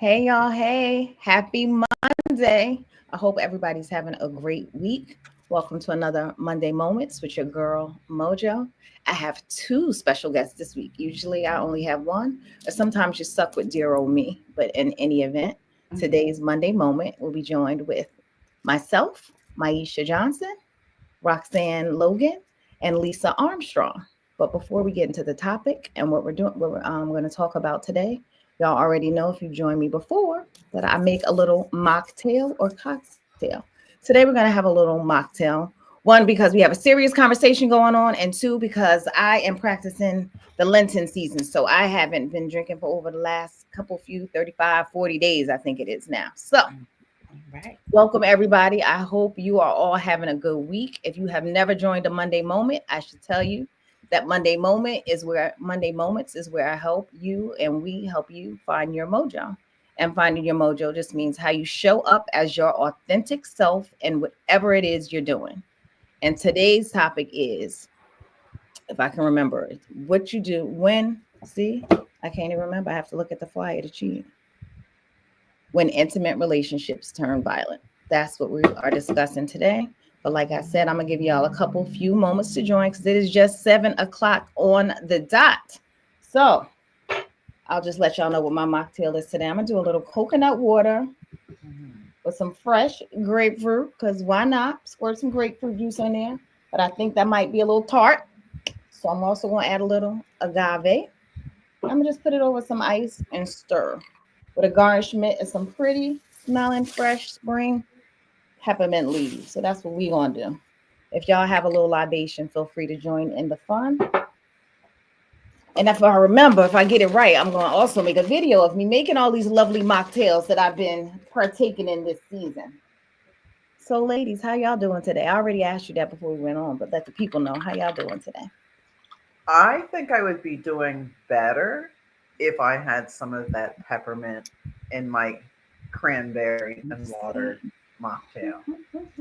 Hey, y'all. Hey, happy Monday. I hope everybody's having a great week. Welcome to another Monday Moments with your girl, Mojo. I have two special guests this week. Usually I only have one, or sometimes you're stuck with dear old me. But in any event, today's Monday Moment will be joined with myself, Maisha Johnson, Roxanne Logan, and Lisa Armstrong. But before we get into the topic and what we're going to talk about today, y'all already know if you've joined me before that I make a little mocktail or cocktail. Today we're going to have a little mocktail. One, because we have a serious conversation going on, and two, because I am practicing the Lenten season. So I haven't been drinking for over the last couple few 35, 40 days, I think it is now. So Right. welcome, everybody. I hope you are all having a good week. If you have never joined a Monday Moment, I should tell you that Monday Moments is where I help you and we help you find your mojo. And finding your mojo just means how you show up as your authentic self and whatever it is you're doing. And today's topic is, if I can remember it, what you do when, see, I can't even remember. I have to look at the flyer to cheat. When intimate relationships turn violent. That's what we are discussing today. But like I said, I'm gonna give y'all a couple few moments to join because it is just 7 o'clock on the dot. So I'll just let y'all know what my mocktail is today. I'm gonna do a little coconut water with some fresh grapefruit, because why not? Squirt some grapefruit juice in there. But I think that might be a little tart. So I'm also gonna add a little agave. I'm gonna just put it over some ice and stir with a garnishment of some pretty smelling fresh spring peppermint leaves. So that's what we gonna do. If y'all have a little libation, feel free to join in the fun. And if I remember, if I get it right, I'm gonna also make a video of me making all these lovely mocktails that I've been partaking in this season. So, ladies, how y'all doing today? I already asked you that before we went on, but let the people know how y'all doing today. I think I would be doing better if I had some of that peppermint in my cranberry and water mocktail.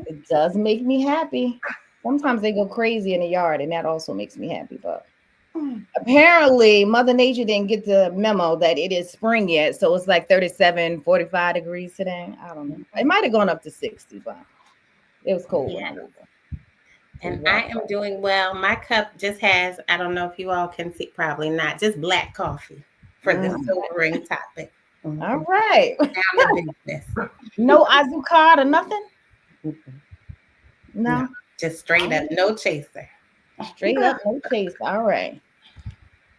It does make me happy. Sometimes they go crazy in the yard, and that also makes me happy. But apparently, Mother Nature didn't get the memo that it is spring yet. So it's like 37, 45 degrees today. I don't know. It might have gone up to 60, but it was cold when I Yeah. woke up. It And was I warm. am doing well. My cup just has, I don't know if you all can see, probably not, just black coffee for the Mm. sobering topic. All right. Down to business. No Azucard or nothing? Mm-mm. No, No. just straight up, no chaser. Straight up, no chase. All right.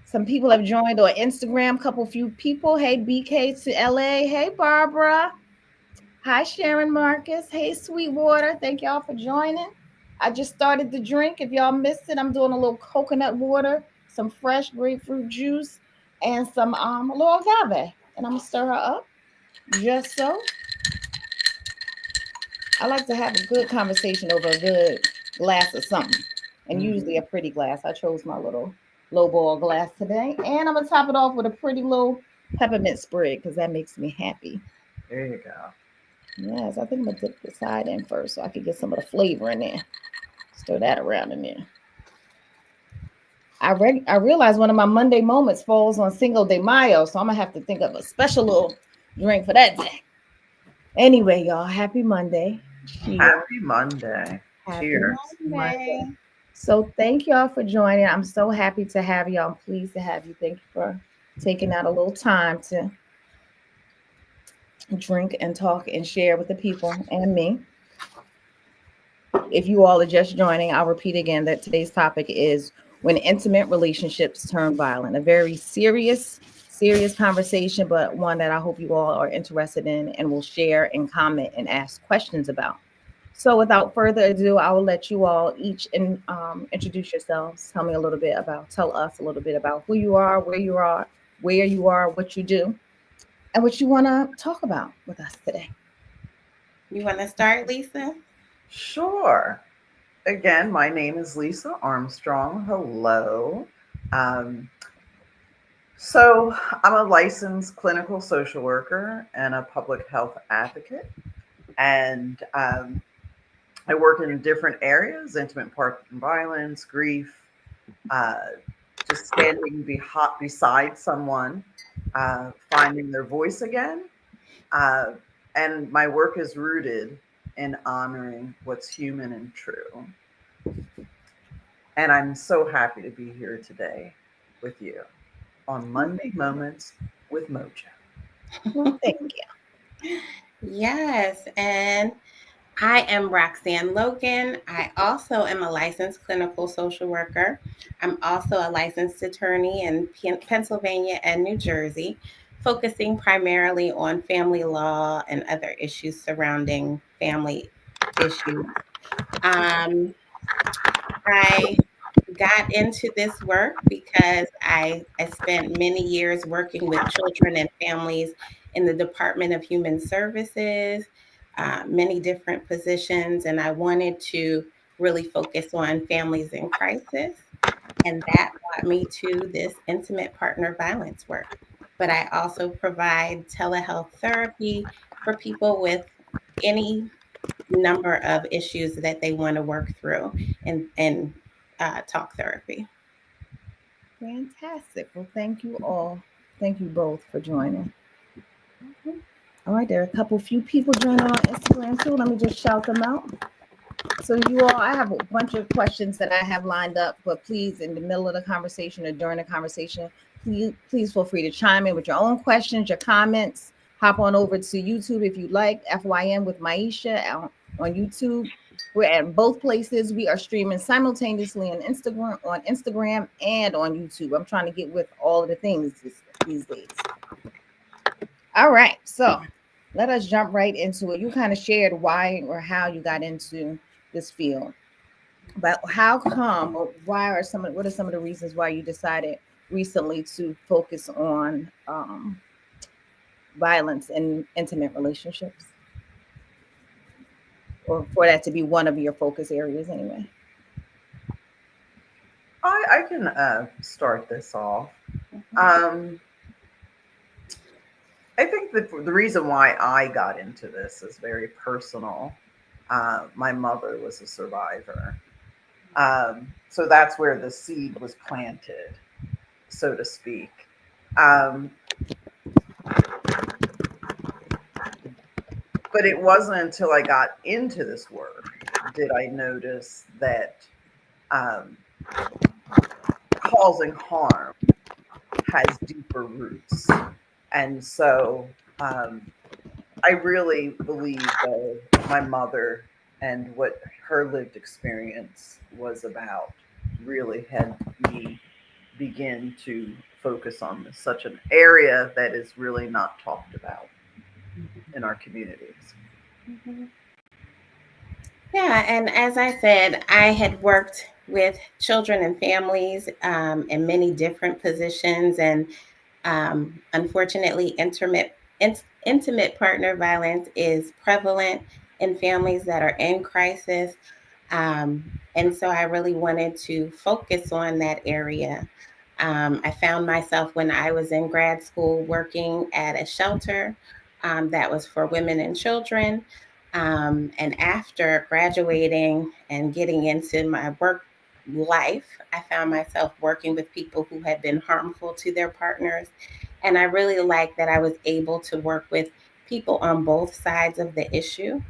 Some people have joined on Instagram, couple few people. Hey, BK to LA. Hey, Barbara. Hi, Sharon Marcus. Hey, Sweetwater. Thank y'all for joining. I just started the drink. If y'all missed it, I'm doing a little coconut water, some fresh grapefruit juice, and some a little agave. And I'm gonna stir her up just so. I like to have a good conversation over a good glass of something, and usually a pretty glass. I chose my little low ball glass today, and I'm gonna top it off with a pretty little peppermint sprig because that makes me happy. There you go. Yes, I think I'm gonna dip the side in first so I can get some of the flavor in there. Stir that around in there. I realize one of my Monday moments falls on Cinco de Mayo, so I'm gonna have to think of a special little drink for that day. Anyway, y'all, happy Monday. Cheers. Happy Monday. Happy Cheers. Monday. So thank y'all for joining. I'm so happy to have y'all. I'm pleased to have you. Thank you for taking out a little time to drink and talk and share with the people and me. If you all are just joining, I'll repeat again that today's topic is when intimate relationships turn violent. A very serious conversation, but one that I hope you all are interested in and will share and comment and ask questions about. So, without further ado, I will let you all each introduce yourselves. Tell us a little bit about who you are, where you are, what you do, and what you want to talk about with us today. You want to start, Lisa? Sure. Again, my name is Lisa Armstrong. Hello. Um, so, I'm a licensed clinical social worker and a public health advocate. And I work in different areas: intimate partner violence, grief, uh, just standing beside someone, finding their voice again, Uh, and my work is rooted in honoring what's human and true. And I'm so happy to be here today with you on Well, Monday thank you. Moments with Mojo. Well, thank you. Yes, and I am Roxanne Logan. I also am a licensed clinical social worker. I'm also a licensed attorney in Pennsylvania and New Jersey, focusing primarily on family law and other issues surrounding family issues. Um, I got into this work because I spent many years working with children and families in the Department of Human Services, many different positions, and I wanted to really focus on families in crisis. And that brought me to this intimate partner violence work. But I also provide telehealth therapy for people with any number of issues that they want to work through and talk therapy. Fantastic. Well, thank you all. Thank you both for joining. Mhm. All right, there are a couple few people joining on Instagram too. Let me just shout them out. So you all, I have a bunch of questions that I have lined up, but please, in the middle of the conversation or during the conversation, please feel free to chime in with your own questions, your comments. Hop on over to YouTube if you like. FYM with Maisha on YouTube. We're at both places. We are streaming simultaneously on Instagram and on YouTube. I'm trying to get with all of the things these days. All right, so let us jump right into it. You kind of shared why or how you got into this field, but how come or why are some of what are some of the reasons why you decided recently to focus on violence in intimate relationships, or for that to be one of your focus areas anyway? I can start this off. Mhm. Um, I think that the reason why I got into this is very personal. My mother was a survivor. So that's where the seed was planted, so to speak. Um, but it wasn't until I got into this work did I notice that um, causing harm has deeper roots. And so I really believe, though, my mother and what her lived experience was about really had me begin to focus on such an area that is really not talked about in our communities. Mhm. Yeah, and as I said, I had worked with children and families in many different positions, and unfortunately, intimate partner violence is prevalent in families that are in crisis. And so I really wanted to focus on that area. I found myself when I was in grad school working at a shelter that was for women and children. And after graduating and getting into my work life, I found myself working with people who had been harmful to their partners. And I really liked that I was able to work with people on both sides of the issue,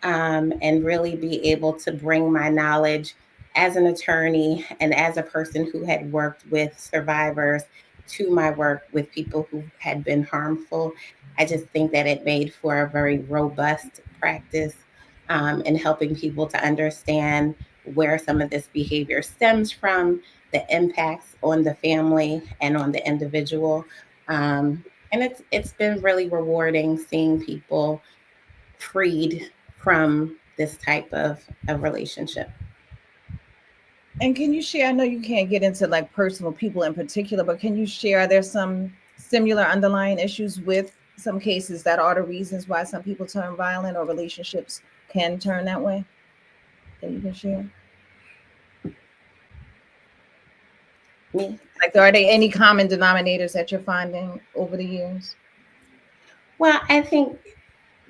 and really be able to bring my knowledge as an attorney and as a person who had worked with survivors to my work with people who had been harmful. I just think that it made for a very robust practice in helping people to understand where some of this behavior stems from, the impacts on the family and on the individual. And it's been really rewarding seeing people freed from this type of relationship. And can you share? I know you can't get into like personal people in particular, but can you share? Are there some similar underlying issues with some cases that are the reasons why some people turn violent or relationships can turn that way that you can share? Me, Like, are there any common denominators that you're finding over the years? well, I think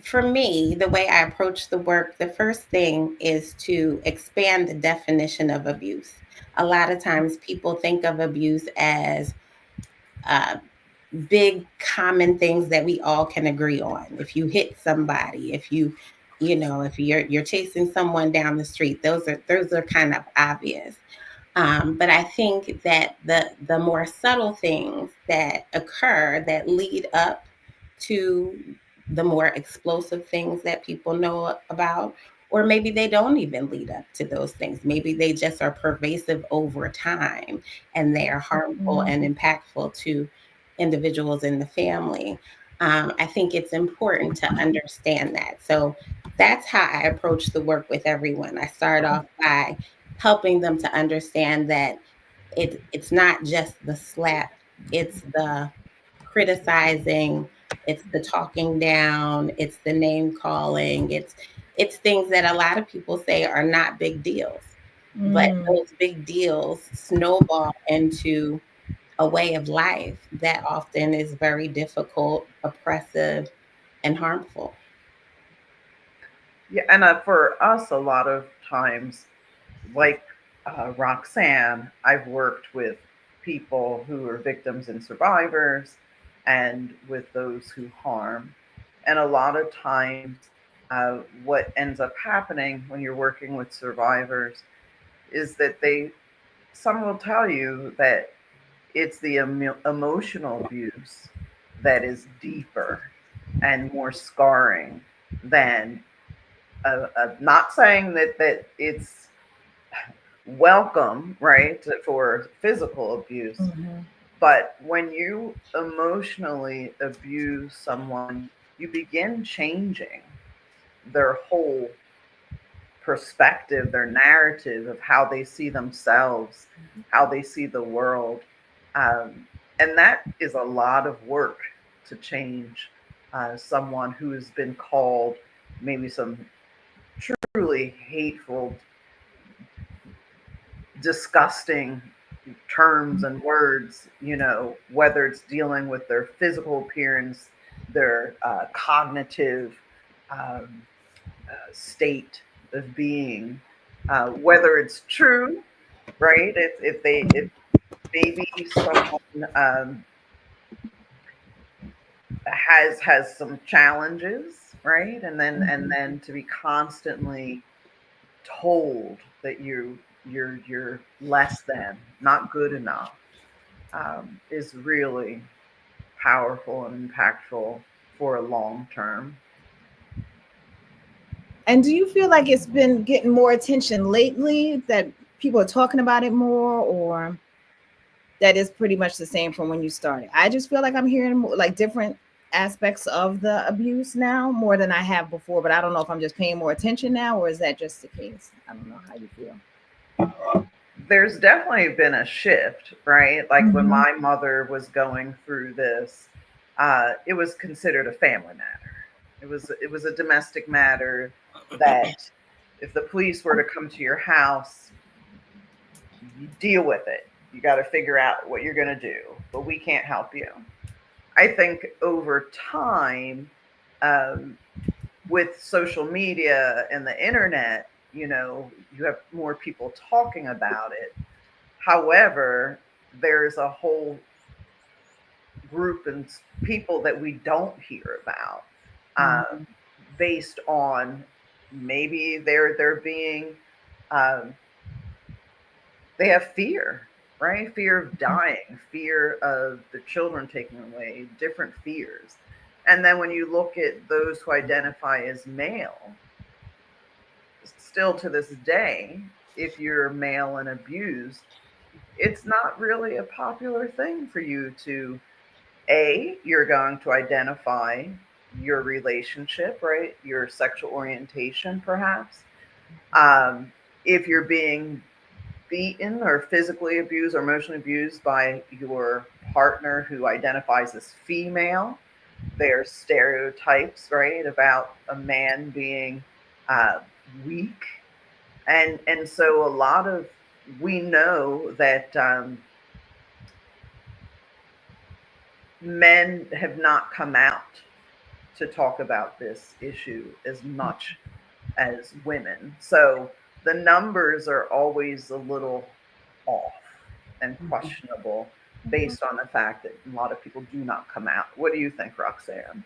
for me, the way I approach the work, the first thing is to expand the definition of abuse. A lot of times people think of abuse as uh, big common things that we all can agree on. If you hit somebody, if if you're chasing someone down the street, those are kind of obvious. But I think that the more subtle things that occur that lead up to the more explosive things that people know about, or maybe they don't even lead up to those things. Maybe they just are pervasive over time and they are harmful Mhm. and impactful to individuals in the family. I think it's important to understand that. So that's how I approach the work with everyone. I start off by helping them to understand that it's not just the slap, it's the criticizing, it's the talking down, it's the name calling, it's things that a lot of people say are not big deals. But Mm. those big deals snowball into a way of life that often is very difficult, oppressive, and harmful. Yeah, and for us, a lot of times, like Roxanne, I've worked with people who are victims and survivors, and with those who harm. And a lot of times, what ends up happening when you're working with survivors is that some will tell you that it's the emotional abuse that is deeper and more scarring than not saying that it's welcome, right, for physical abuse. Mhm. But when you emotionally abuse someone, you begin changing their whole perspective, their narrative of how they see themselves, how they see the world. Um, and that is a lot of work to change someone who has been called maybe some truly hateful, disgusting terms and words, whether it's dealing with their physical appearance, their cognitive um, state of being, whether it's true, right? If maybe someone has some challenges, right? And then to be constantly told that you're less than, not good enough, is really powerful and impactful for a long term. And do you feel like it's been getting more attention lately, that people are talking about it more, or that is pretty much the same from when you started? I just feel like I'm hearing more, like different aspects of the abuse now more than I have before, but I don't know if I'm just paying more attention now or is that just the case? I don't know how you feel. There's definitely been a shift, right? Like when Mm-hmm. my mother was going through this, it was considered a family matter. It was a domestic matter that if the police were to come to your house, you deal with it. You got to figure out what you're going to do, but we can't help you. I think over time, um, with social media and the internet, you have more people talking about it. However, there's a whole group and people that we don't hear about, Mm-hmm. based on maybe they're being um, they have fear, right? Fear of dying, fear of the children taken away, different fears. And then when you look at those who identify as male, still to this day, if you're male and abused, it's not really a popular thing for you to, you're going to identify your relationship, right? Your sexual orientation, perhaps. Um, if you're being beaten or physically abused or emotionally abused by your partner who identifies as female, there's stereotypes, right, about a man being uh, weak, and so a lot of we know that men have not come out to talk about this issue as much as women. So the numbers are always a little off and questionable based on the fact that a lot of people do not come out. What do you think, Roxanne?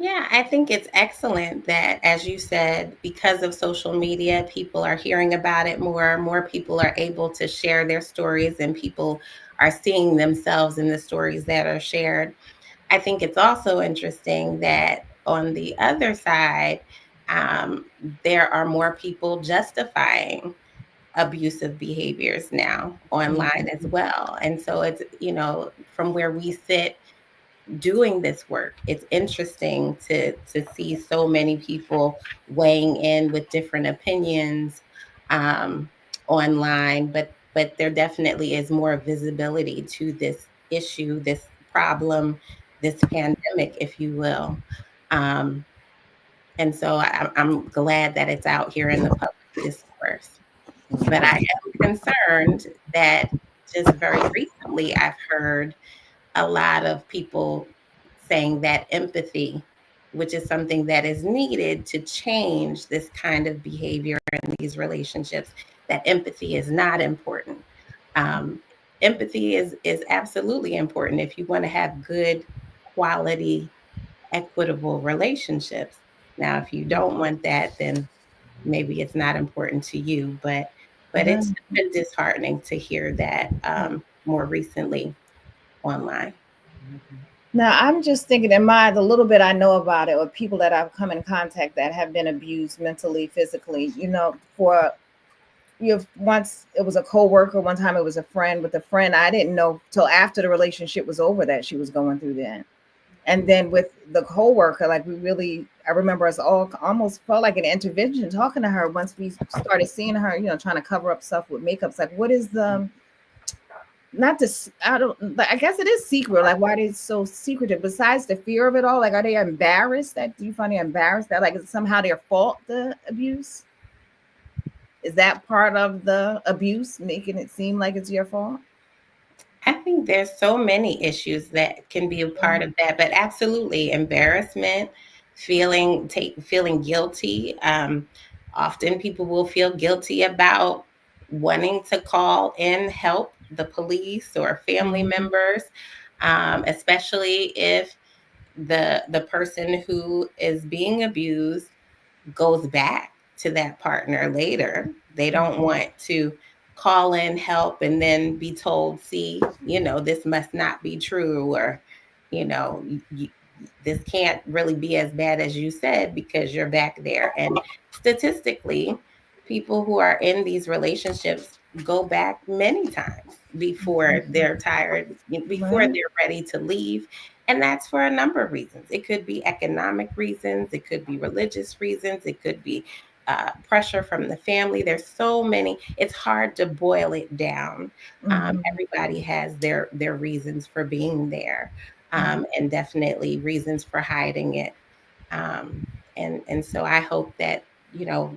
Yeah, I think it's excellent that, as you said, because of social media, people are hearing about it more. More people are able to share their stories, and people are seeing themselves in the stories that are shared. I think it's also interesting that on the other side, um, there are more people justifying abusive behaviors now online as well. And so it's, from where we sit doing this work, it's interesting to see so many people weighing in with different opinions um, online, but there definitely is more visibility to this issue, this problem, this pandemic, if you will. Um, and so I'm glad that it's out here in the public discourse. But I Mhm. am concerned that just very recently I've heard a lot of people saying that empathy, which is something that is needed to change this kind of behavior in these relationships, that empathy is not important. Um, Empathy is absolutely important if you want to have good quality, equitable relationships. Now, if you don't want that, then maybe it's not important to you. But it's Mhm. been disheartening to hear that more recently online. Mhm. Now, I'm just thinking in my the little bit I know about it, or people that I've come in contact that have been abused mentally, physically. For you once it was a coworker, one time it was a friend. With a friend, I didn't know till after the relationship was over that she was going through that. And then with the coworker, like I remember us all almost felt like an intervention talking to her once we started seeing her, trying to cover up stuff with makeup. It's like, what is the not this? I don't. Like, I guess it is secret. Like, why they so secretive? Besides the fear of it all, like, are they embarrassed? That do you find they embarrassed that like it's somehow their fault the abuse? Is that part of the abuse, making it seem like it's your fault? I think there's so many issues that can be a part of that, but absolutely embarrassment, feeling guilty. Often people will feel guilty about wanting to call in help, the police or family Mhm. members, especially if the person who is being abused goes back to that partner later. They don't want to call in help and then be told, see, this must not be true, or, you know, you, this can't really be as bad as you said because you're back there. And statistically, people who are in these relationships go back many times before they're tired, before Right. they're ready to leave. And that's for a number of reasons. It could be economic reasons, it could be religious reasons, it could be pressure from the family. There's so many. It's hard to boil it down. Mhm. Everybody has their reasons for being there, Mhm. and definitely reasons for hiding it. Um, and so I hope that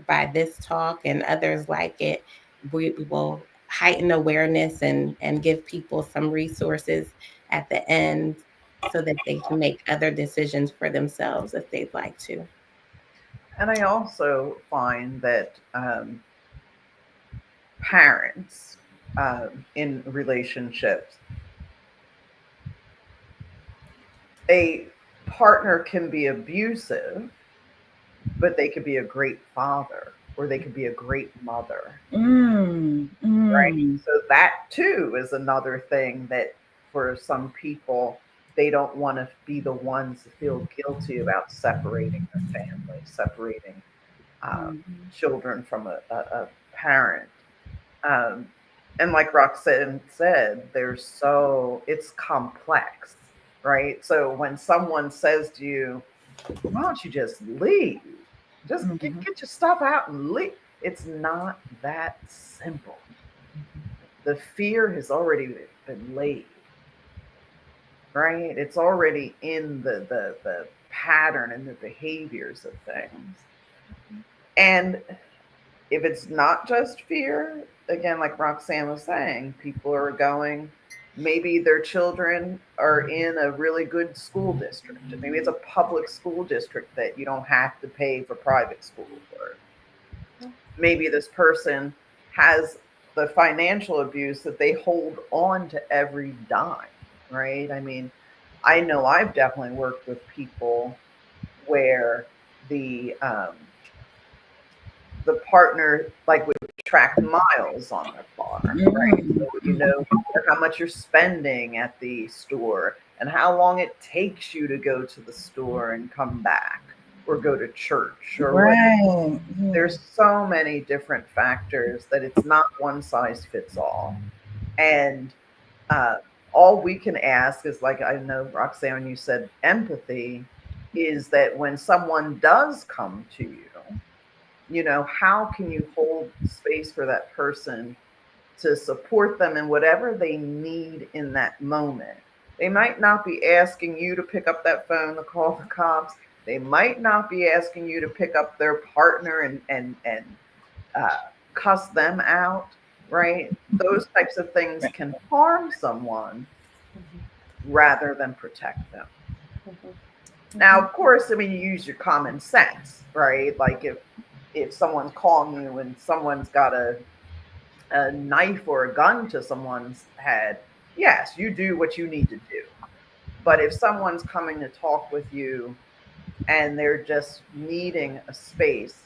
by this talk and others like it, we will heighten awareness and give people some resources at the end so that they can make other decisions for themselves if they'd like to. And I also find that parents in relationships, a partner can be abusive, but they could be a great father or they could be a great mother, Mm. right? Mm. So that too is another thing that for some people, they don't want to be the ones to feel guilty about separating their family, separating um, Mhm. children from a parent. Um, and like Roxanne said, it's complex, right? So when someone says to you, why don't you just leave? Just Mhm. get your stuff out and leave. It's not that simple. The fear has already been laid, right? It's already in the pattern and the behaviors of things. And if it's not just fear, again, like Roxanne was saying, people are going, maybe their children are in a really good school district. Maybe it's a public school district that you don't have to pay for private school. Or maybe this person has the financial abuse that they hold on to every dime, right? I mean, I know I've definitely worked with people where the um, the partner like would track miles on their car, right? So you Mm-hmm. know how much you're spending at the store and how long it takes you to go to the store and come back or go to church or what. Right. Yeah. There's so many different factors that it's not one size fits all. And uh, all we can ask is, like, I know Roxanne, you said empathy, is that when someone does come to you know, how can you hold space for that person to support them in whatever they need in that moment? They might not be asking you to pick up that phone to call the cops. They might not be asking you to pick up their partner and uh, cuss them out, right? Those types of things Right. can harm someone rather than protect them. Now, of course, I mean, you use your common sense, right? Like if someone's calling you and someone's got a knife or a gun to someone's head, yes, you do what you need to do. But if someone's coming to talk with you and they're just needing a space,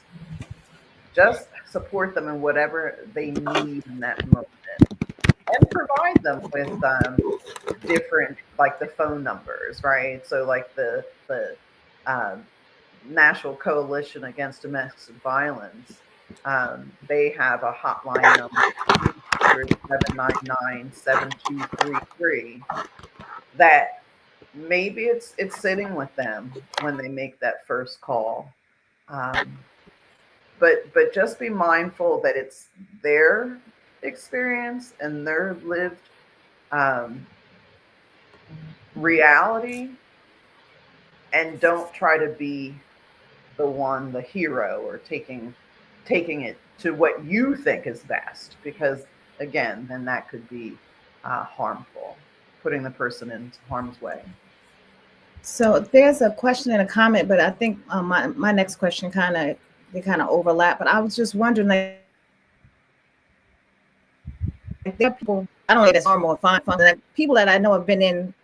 just support them in whatever they need in that moment and provide them with different, like the phone numbers, right? So like the um, National Coalition Against Domestic Violence, they have a hotline number 1-800-799-7233 that maybe it's sitting with them when they make that first call. Um, but just be mindful that it's their experience and their lived um, reality, and don't try to be the one, the hero, or taking it to what you think is best, because again, then that could be harmful, putting the person into harm's way. So there's a question and a comment, but I think my next question they kind of overlap. But I was just wondering, like, there are people, I don't know if that's normal or fine functioning, like people that I know have been in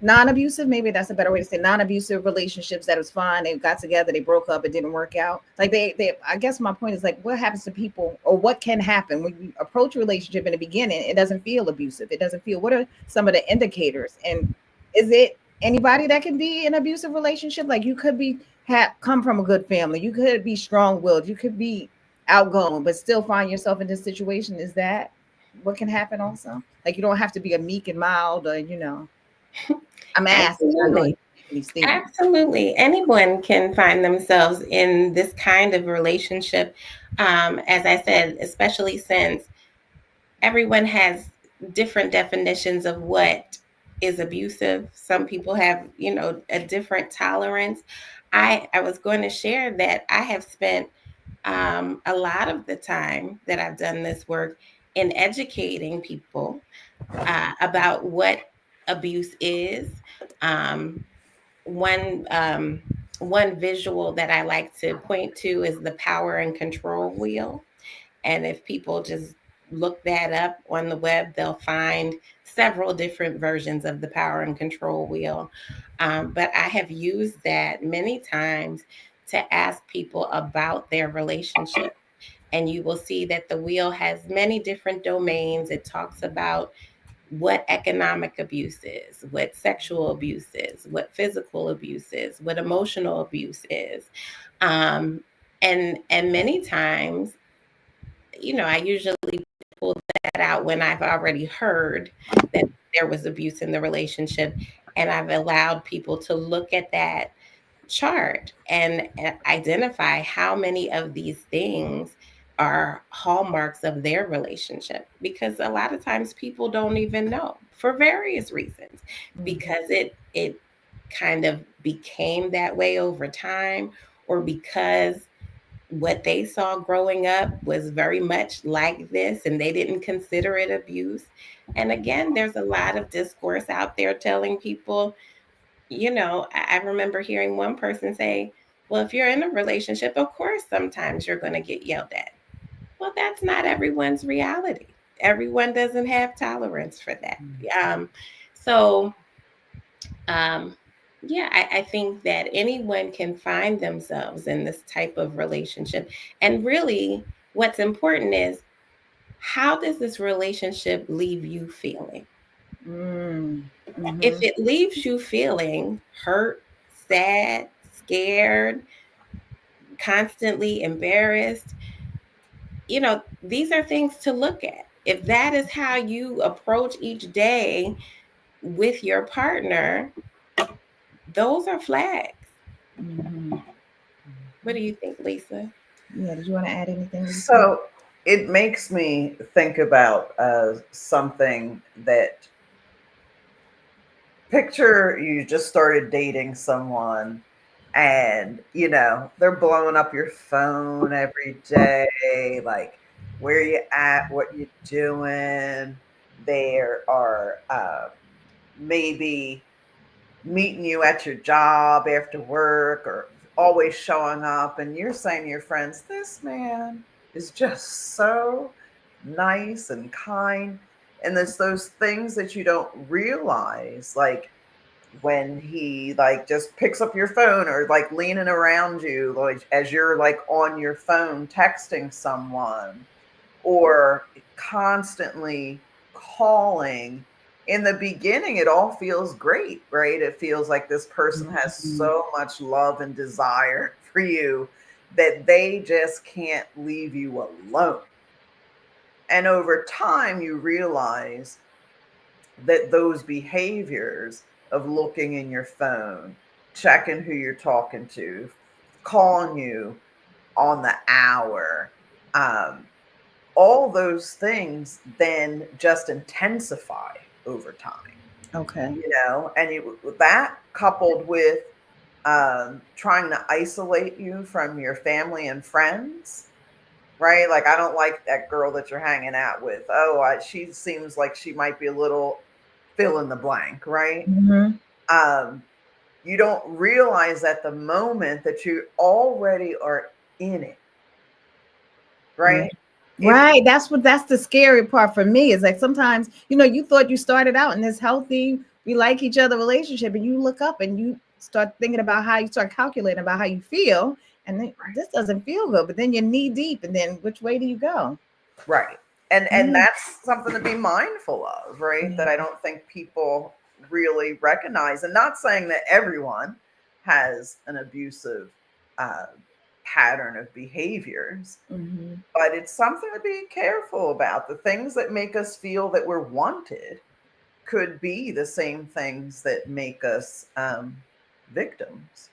non-abusive, maybe that's a better way to say non-abusive relationships that was fine. They got together, they broke up, it didn't work out. Like they I guess my point is like, what happens to people, or what can happen when you approach a relationship in the beginning? It doesn't feel abusive. It doesn't feel. What are some of the indicators? And is it anybody that can be in an abusive relationship? Like you could be have come from a good family. You could be strong-willed. You could be outgoing, but still find yourself in this situation. Is that what can happen also? Like you don't have to be a meek and mild, or I'm asking. I know Absolutely. you're making these statements. Absolutely. Anyone can find themselves in this kind of relationship. As I said, especially since everyone has different definitions of what is abusive. Some people have, a different tolerance. I was going to share that I have spent a lot of the time that I've done this work in educating people about what abuse is. Um, one um, one visual that I like to point to is the power and control wheel. And if people just look that up on the web, they'll find several different versions of the power and control wheel. But I have used that many times to ask people about their relationship. And you will see that the wheel has many different domains. It talks about what economic abuse is, what sexual abuse is, what physical abuse is, what emotional abuse is. Um, and many times, I usually pull that out when I've already heard that there was abuse in the relationship, and I've allowed people to look at that chart and identify how many of these things are hallmarks of their relationship, because a lot of times people don't even know for various reasons, because it kind of became that way over time, or because what they saw growing up was very much like this and they didn't consider it abuse. And again, there's a lot of discourse out there telling people, I remember hearing one person say, well, if you're in a relationship, of course, sometimes you're going to get yelled at. Well, that's not everyone's reality. everyone doesn't have tolerance for that. So um, yeah, I think that anyone can find themselves in this type of relationship. And really, what's important is, how does this relationship leave you feeling? Mm. If Mm-hmm. it leaves you feeling hurt, sad, scared, constantly embarrassed, these are things to look at. If that is how you approach each day with your partner, those are flags. Mm-hmm. What do you think, Lisa? Yeah. Did you want to add anything, Lisa? So it makes me think about something that, picture you just started dating someone and they're blowing up your phone every day, like where you at, what you doing. There are maybe meeting you at your job after work, or always showing up, and you're saying to your friends, this man is just so nice and kind. And there's those things that you don't realize, like when he like just picks up your phone, or like leaning around you, like as you're like on your phone texting someone, or constantly calling. In the beginning, it all feels great, right? It feels like this person has Mhm. so much love and desire for you that they just can't leave you alone. And over time, you realize that those behaviors of looking in your phone, checking who you're talking to, calling you on the hour, um, all those things then just intensify over time, Okay. and that coupled with trying to isolate you from your family and friends, right? Like, I don't like that girl that you're hanging out with. Oh, she seems like she might be a little fill in the blank, right? Mm-hmm. Um, you don't realize at the moment that you already are in it, Yeah. right? If Right. That's the scary part for me. Is like sometimes, you thought you started out in this healthy, we like each other relationship, and you look up and you start thinking about how you start calculating about how you feel, and then this doesn't feel good. But then you're knee deep, and then which way do you go? Right. And Yeah. that's something to be mindful of, right? That I Yeah. don't think people really recognize. And not saying that everyone has an abusive uh, pattern of behaviors, Mm-hmm. but it's something to be careful about. The things that make us feel that we're wanted could be the same things that make us victims.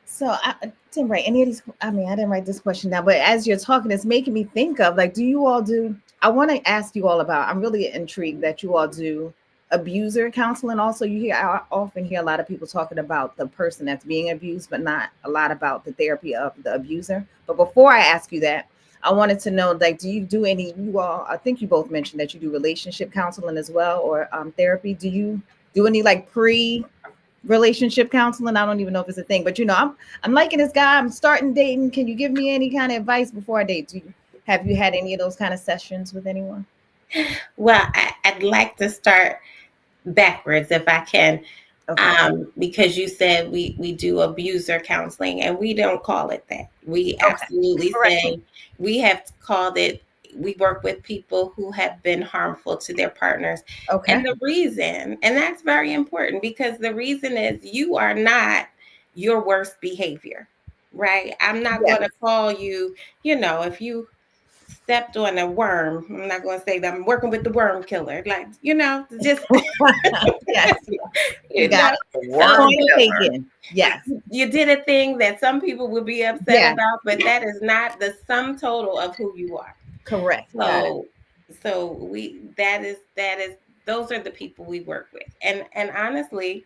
So I didn't write any of these. I mean, I didn't write this question down, but as you're talking, it's making me think of like, do you all do? I want to ask you all about. I'm really intrigued that you all do abuser counseling. Also, I often hear a lot of people talking about the person that's being abused, but not a lot about the therapy of the abuser. But before I ask you that, I wanted to know, like, do you do any? You all, I think you both mentioned that you do relationship counseling as well, or therapy. Do you do any like pre relationship counseling? I don't even know if it's a thing, but I'm liking this guy. I'm starting dating. Can you give me any kind of advice before I date? Have you had any of those kind of sessions with anyone? Well, I'd like to start backwards if I can, Okay. because you said we do abuser counseling, and we don't call it that. We Okay. absolutely Correct me. say we have called it. We work with people who have been harmful to their partners, and Okay. the reason, and that's very important, because the reason is you are not your worst behavior, right? I'm not Yes. going to call you. If you stepped on a worm, I'm not going to say that I'm working with the worm killer. Like, just Yes. You you got know. it. A So worm Point killer. taken. Yes. you did a thing that some people would be upset Yeah. about, but that is not the sum total of who you are. Correct. Got it. So we that is those are the people we work with. And honestly,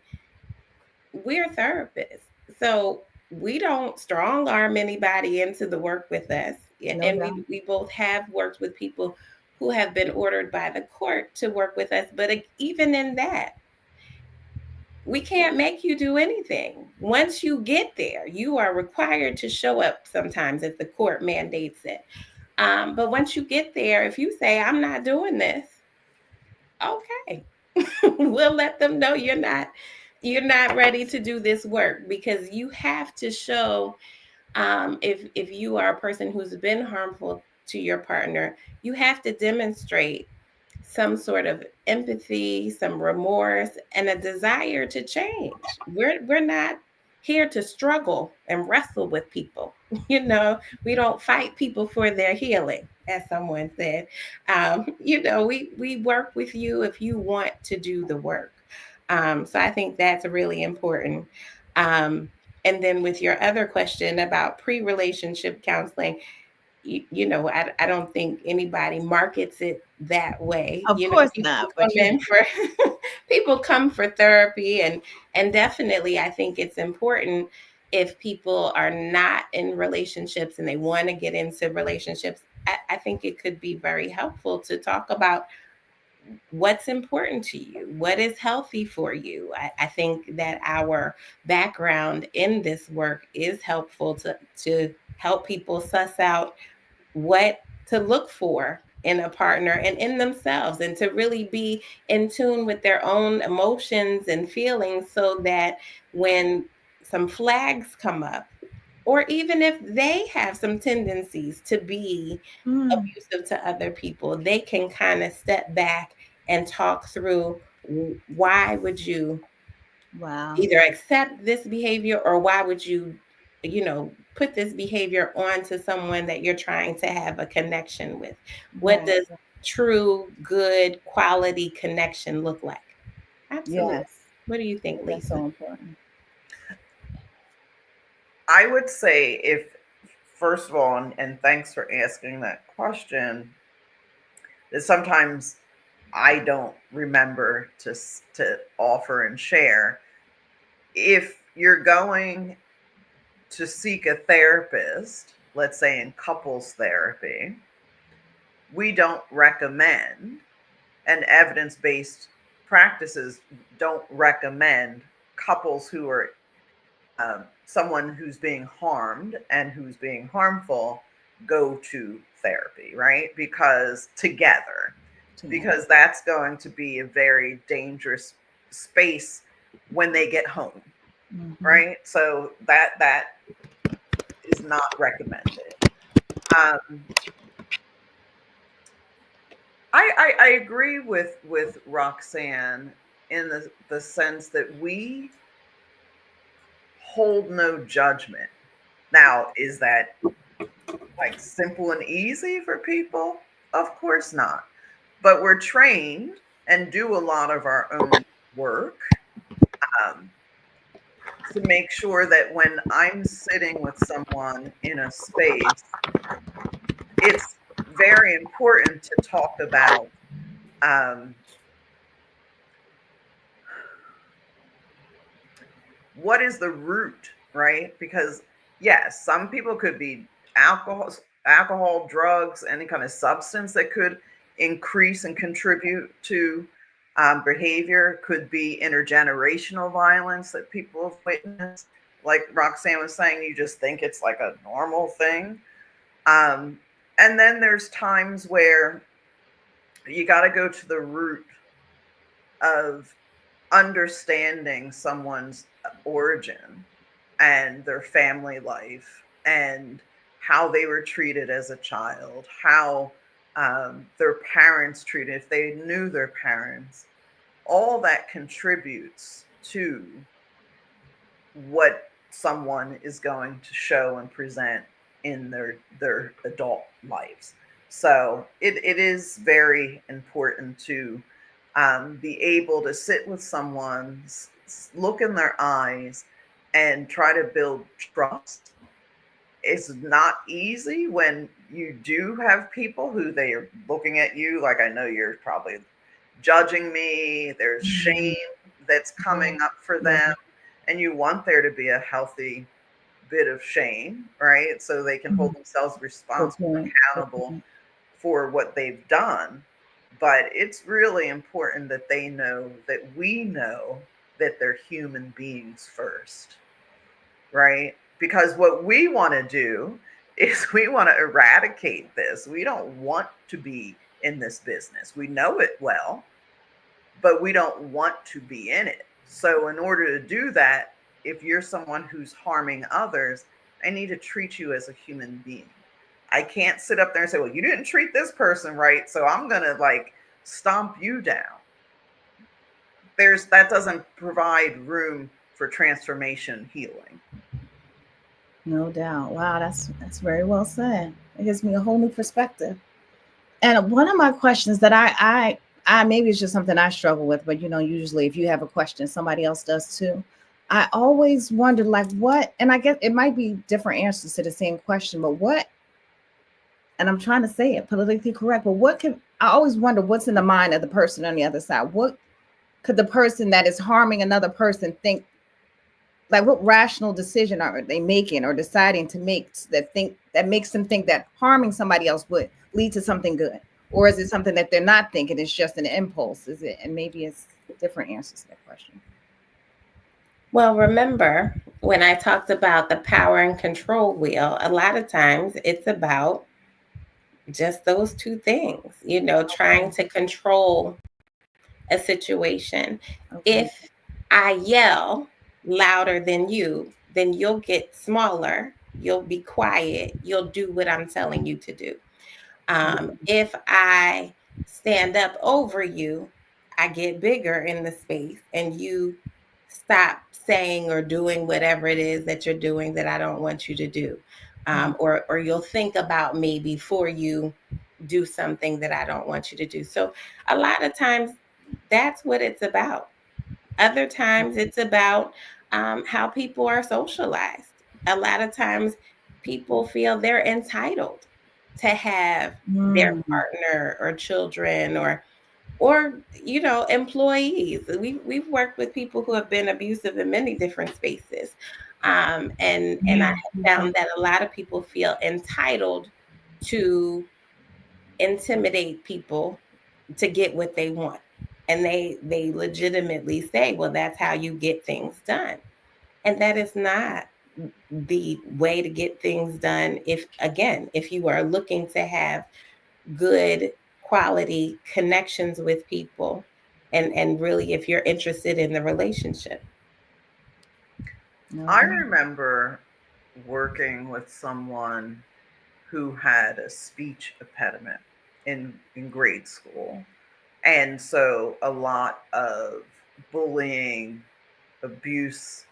we're therapists. So we don't strong arm anybody into the work with us. No And doubt. we both have worked with people who have been ordered by the court to work with us. But even in that, we can't make you do anything. Once you get there, you are required to show up sometimes if the court mandates it. But once you get there, if you say, I'm not doing this, okay, we'll let them know you're not ready to do this work, because you have to show, if you are a person who's been harmful to your partner, you have to demonstrate some sort of empathy, some remorse, and a desire to change. We're not here to struggle and wrestle with people. We don't fight people for their healing, as someone said. We work with you if you want to do the work. So I think that's really important. Um, and then with your other question about pre-relationship counseling, I don't think anybody markets it that way. Of course People not, come but you in for people come for therapy, and definitely I think it's important, if people are not in relationships and they want to get into relationships. I think it could be very helpful to talk about what's important to you, what is healthy for you. I think that our background in this work is helpful to help people suss out what to look for in a partner and in themselves, and to really be in tune with their own emotions and feelings, so that when some flags come up, or even if they have some tendencies to be mm, abusive to other people, they can kind of step back and talk through, why would you wow. either accept this behavior, or why would you put this behavior onto someone that you're trying to have a connection with. What Right. does true good quality connection look like? Absolutely. Yes. What do you think, That's Lisa? so important. I would say, if first of all, and thanks for asking that question, that sometimes I don't remember to offer and share. If you're going to seek a therapist, let's say in couples therapy, we don't recommend, and evidence based practices don't recommend, couples who are someone who's being harmed and who's being harmful go to therapy, right? Because together, Together. because that's going to be a very dangerous space when they get home, Hmm. right? So that is not recommended. Um, I agree with Roxanne in the sense that we hold no judgment. Now, is that like simple and easy for people? Of course not. But we're trained and do a lot of our own work um, to make sure that when I'm sitting with someone in a space, it's very important to talk about um, what is the root, right? Because yes, some people could be alcohol, alcohol, drugs, any kind of substance that could increase and contribute to behavior. Could be intergenerational violence that people have witnessed. Like Roxanne was saying, you just think it's like a normal thing. Um, and then there's times where you got to go to the root of understanding someone's origin and their family life and how they were treated as a child, how their parents treated, if they knew their parents, all that contributes to what someone is going to show and present in their adult lives. So it is very important to be able to sit with someone, look in their eyes, and try to build trust. It's not easy when you do have people who they are looking at you like, I know you're probably judging me. There's Hmm. shame that's Yeah. coming up for Yeah. them, and you want there to be a healthy bit of shame, right? So they can hold Mhm. themselves Good responsible and point. Good accountable point. for what they've done. But it's really important that they know that we know that they're human beings first, right? Because what we want to do is we want to eradicate this. We don't want to be in this business. We know it well, but we don't want to be in it. So, in order to do that, if you're someone who's harming others, I need to treat you as a human being. I can't sit up there and say, well, you didn't treat this person right, so I'm going to like stomp you down. That doesn't provide room for transformation healing. No doubt. Wow, that's very well said. It gives me a whole new perspective. And one of my questions that I maybe it's just something I struggle with, but usually if you have a question, somebody else does too. I always wonder like what, and I guess it might be different answers to the same question, but what, and I'm trying to say it politically correct, but I always wonder what's in the mind of the person on the other side. What could the person that is harming another person think, like what rational decision are they making or deciding to make that makes them think that harming somebody else would lead to something good? Or is it something that they're not thinking, it's just an impulse? Is it, and maybe it's different answers to that question. Well, remember when I talked about the power and control wheel, a lot of times it's about just those two things, trying to control a situation. Okay. If I yell louder than you, then you'll get smaller, you'll be quiet, you'll do what I'm telling you to do. If I stand up over you, I get bigger in the space and you stop saying or doing whatever it is that you're doing that I don't want you to do. Or you'll think about me before you do something that I don't want you to do. So a lot of times that's what it's about. Other times it's about how people are socialized. A lot of times people feel they're entitled to have their Mm. partner or children or employees. We've worked with people who have been abusive in many different spaces, and I Yeah. have found that a lot of people feel entitled to intimidate people to get what they want, and they legitimately say, well, that's how you get things done, and that is not the way to get things done. If you are looking to have good quality connections with people, and really if you're interested in the relationship. No I doubt. remember working with someone who had a speech impediment in grade school. And so a lot of bullying, abuse,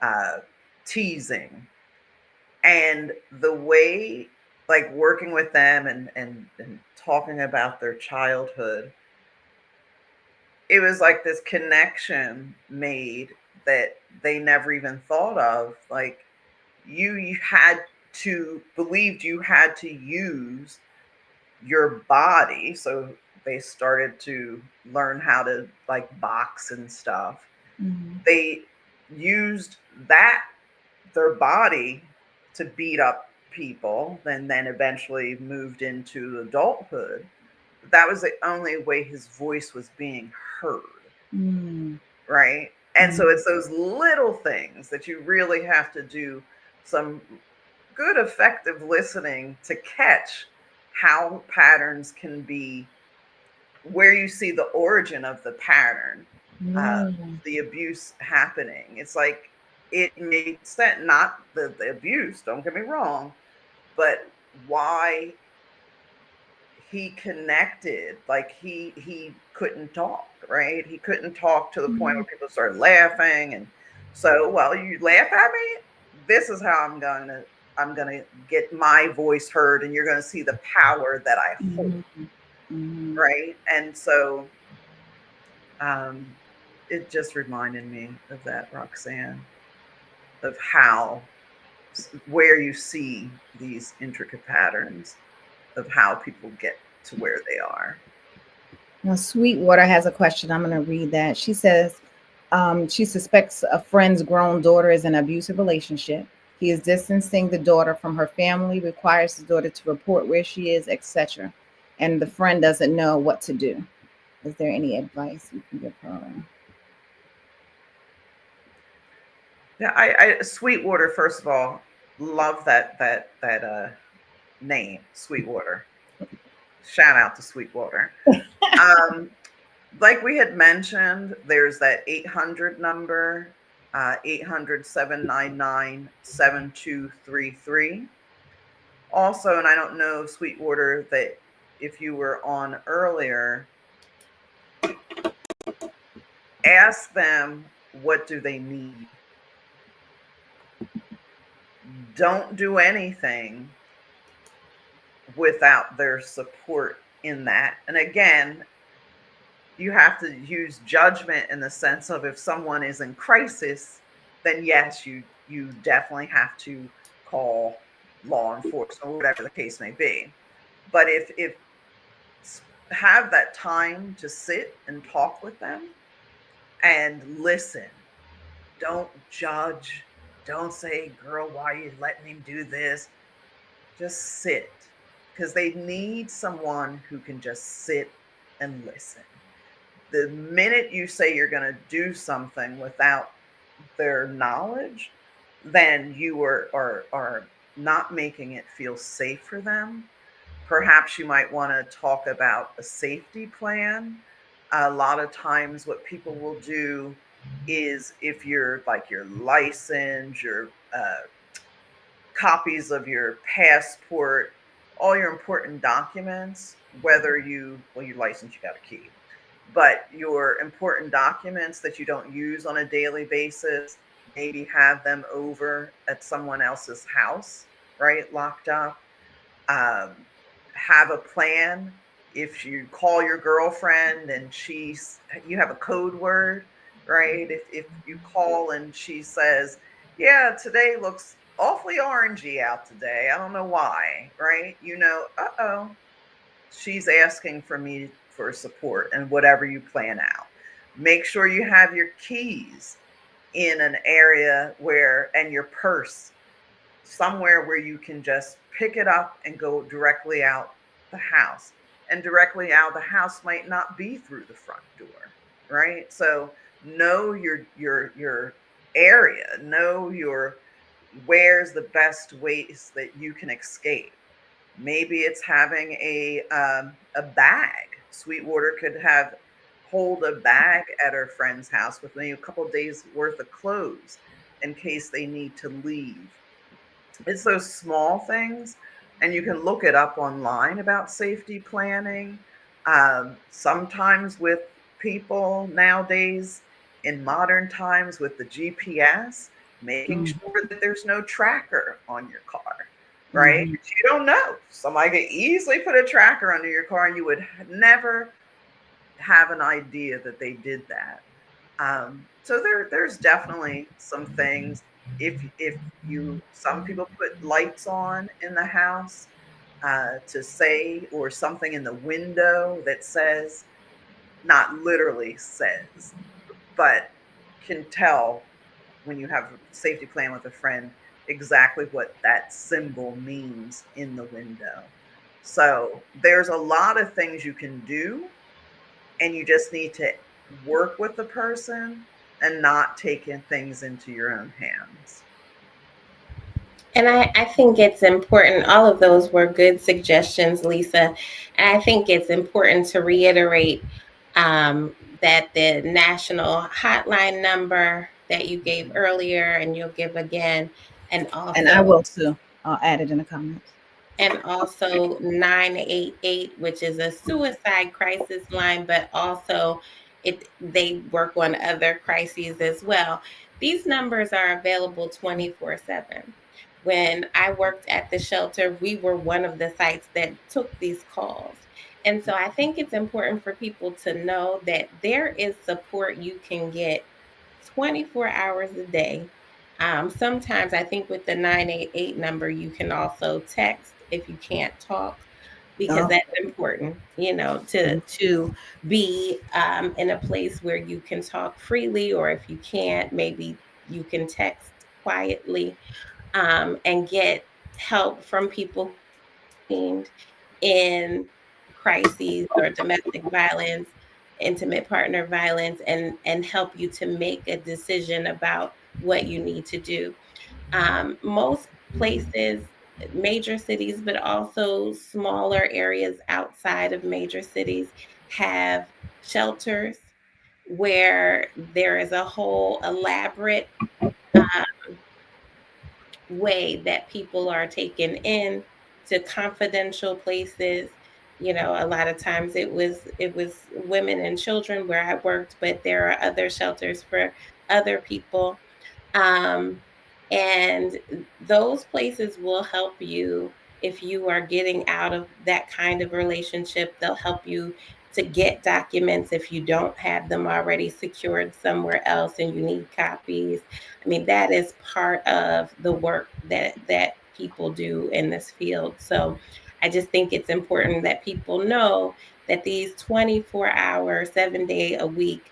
uh, teasing, and the way, like working with them and talking about their childhood, it was like this connection made that they never even thought of. Like you had to believed you had to use your body. So they started to learn how to like box and stuff. Mm-hmm. They used that, their body, to beat up people, and then eventually moved into adulthood. That was the only way his voice was being heard, Mm. right? And Mm. so it's those little things that you really have to do some good effective listening to catch how patterns can be, where you see the origin of the pattern, uh, Yeah. the abuse happening. It's like it made sense, not the abuse, don't get me wrong, but why he connected. Like he couldn't talk, right? He couldn't talk to the point Mm. where people started laughing. And so, well, you laugh at me, this is how I'm gonna get my voice heard, and you're gonna see the power that I hold, Mhm. Mhm. right? And so um it just reminded me of that, Roxanne, of how, where you see these intricate patterns of how people get to where they are. Now, Sweetwater has a question. I'm going to read that. She says she suspects a friend's grown daughter is in an abusive relationship. He is distancing the daughter from her family, requires the daughter to report where she is, etc. And the friend doesn't know what to do. Is there any advice you can give her? Yeah, Sweetwater, first of all, Love that name, Sweetwater. Shout out to Sweetwater. Um, like we had mentioned, there's that 800 number, 800 Also, and I don't know, Sweetwater, that if you were on earlier, ask them what do they need. Don't do anything without their support in that. And again, you have to use judgment in the sense of if someone is in crisis, then yes, you definitely have to call law enforcement or whatever the case may be. But if have that time to sit and talk with them and listen. Don't judge. Don't say, girl, why are you letting him do this? Just sit. Because they need someone who can just sit and listen. The minute you say you're going to do something without their knowledge, then you are not making it feel safe for them. Perhaps you might want to talk about a safety plan. A lot of times, what people will do is if you're like your license, your copies of your passport, all your important documents, whether well, your license, you got a key, but your important documents that you don't use on a daily basis, maybe have them over at someone else's house, right? Locked up. um, have a plan. If you call your girlfriend and you have a code word, right? If you call and she says, yeah, today looks awfully orangey out today, I don't know why, right? Uh-oh, she's asking for me for support and whatever you plan out. Make sure you have your keys in an area and your purse somewhere where you can just pick it up and go directly out the house. And directly out the house might not be through the front door, right? So know your area, know your where's the best ways that you can escape. Maybe it's having a bag. Sweetwater could have hold a bag at her friend's house with maybe a couple of days worth of clothes in case they need to leave. It's those small things, and you can look it up online about safety planning. Sometimes with people nowadays in modern times with the GPS, making Mm, sure that there's no tracker on your car, right? mhm. You don't know. Somebody could easily put a tracker under your car and you would never have an idea that they did that. So there's definitely some things. If you some people put lights on in the house to say, or something in the window that says, not literally says, but can tell when you have a safety plan with a friend exactly what that symbol means in the window. So there's a lot of things you can do, and you just need to work with the person and not taking things into your own hands. And I think it's important. All of those were good suggestions, Lisa. And I think it's important to reiterate that the national hotline number that you gave Mhm. earlier and you'll give again, and And I also will too. I'll add it in the comments. 988, which is a suicide crisis line, but also they work on other crises as well. These numbers are available 24/7. When I worked at the shelter, we were one of the sites that took these calls. And so I think it's important for people to know that there is support you can get 24 hours a day. Sometimes I think with the 988 number, you can also text if you can't talk, because Oh, that's important, to be in a place where you can talk freely, or if you can't, maybe you can text quietly and get help from people who are trained in crises or domestic violence, intimate partner violence, and help you to make a decision about what you need to do. Most places, major cities, but also smaller areas outside of major cities have shelters where there is a whole elaborate way that people are taken in to confidential places. You know, a lot of times it was women and children where I worked, but there are other shelters for other people. um, and those places will help you if you are getting out of that kind of relationship. They'll help you to get documents if you don't have them already secured somewhere else and you need copies. I mean, that is part of the work that people do in this field. So I just think it's important that people know that these 24-hour, 7-day a week